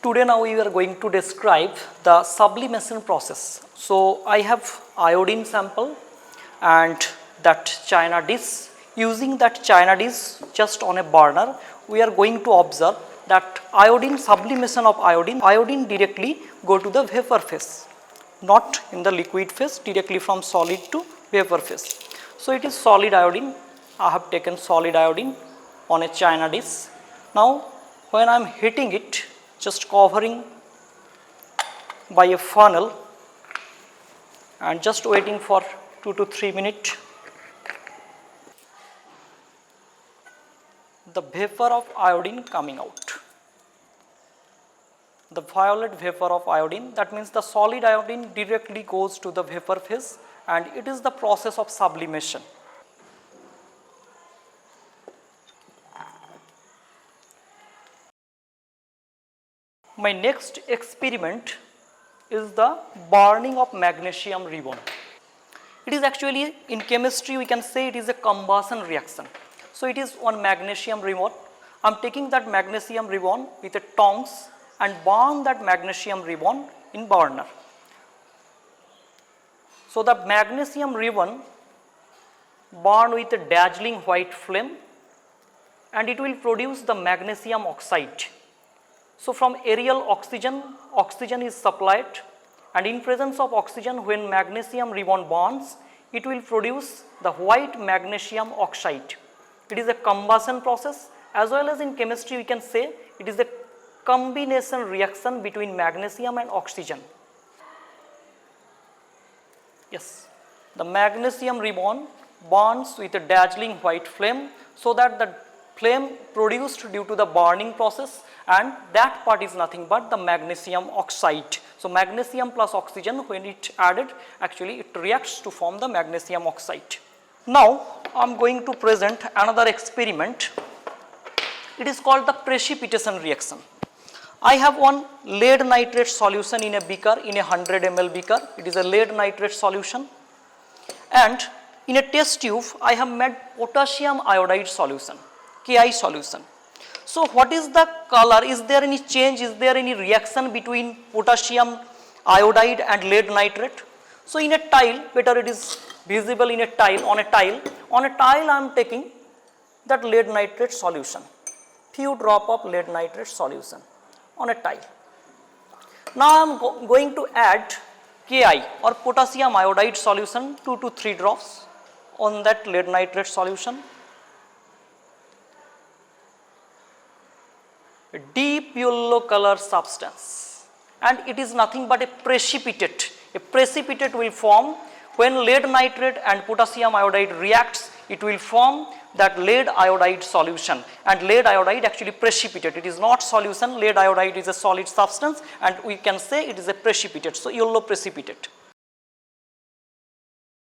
Today now we are going to describe the sublimation process. So I have iodine sample and that china dish. Using that china dish just on a burner, we are going to observe that iodine sublimation of iodine directly go to the vapor phase, not in the liquid phase, directly from solid to vapor phase. So it is solid iodine. I have taken solid iodine on a china dish. Now when I am heating it, just covering by a funnel and just waiting for 2 to 3 minutes, the vapor of iodine coming out. The violet vapor of iodine, that means the solid iodine directly goes to the vapor phase, and it is the process of sublimation. My next experiment is the burning of magnesium ribbon. It is actually, in chemistry we can say it is a combustion reaction. So it is one magnesium ribbon. I am taking that magnesium ribbon with a tongs and burn that magnesium ribbon in burner. So the magnesium ribbon burn with a dazzling white flame, and it will produce the magnesium oxide. So from aerial oxygen is supplied, and in presence of oxygen, when magnesium ribbon burns, it will produce the white magnesium oxide. It is a combustion process, as well as in chemistry we can say it is a combination reaction between magnesium and oxygen. Yes, the magnesium ribbon burns with a dazzling white flame, so that the flame produced due to the burning process, and that part is nothing but the magnesium oxide. So magnesium plus oxygen, when it added, actually it reacts to form the magnesium oxide. Now I am going to present another experiment. It is called the precipitation reaction. I have one lead nitrate solution in a beaker, in a 100 ml beaker. It is a lead nitrate solution, and in a test tube I have made potassium iodide solution, Ki solution. So what is the color? Is there any change? Is there any reaction between potassium iodide and lead nitrate? So in a tile, better it is visible in a tile, on a tile I am taking that lead nitrate solution, few drop of lead nitrate solution on a tile. Now I am going to add Ki or potassium iodide solution, 2 to 3 drops on that lead nitrate solution. A deep yellow color substance, and it is nothing but a precipitate. A precipitate will form when lead nitrate and potassium iodide reacts. It will form that lead iodide solution, and lead iodide actually precipitate. It is not solution. Lead iodide is a solid substance, and we can say it is a precipitate. So yellow precipitate.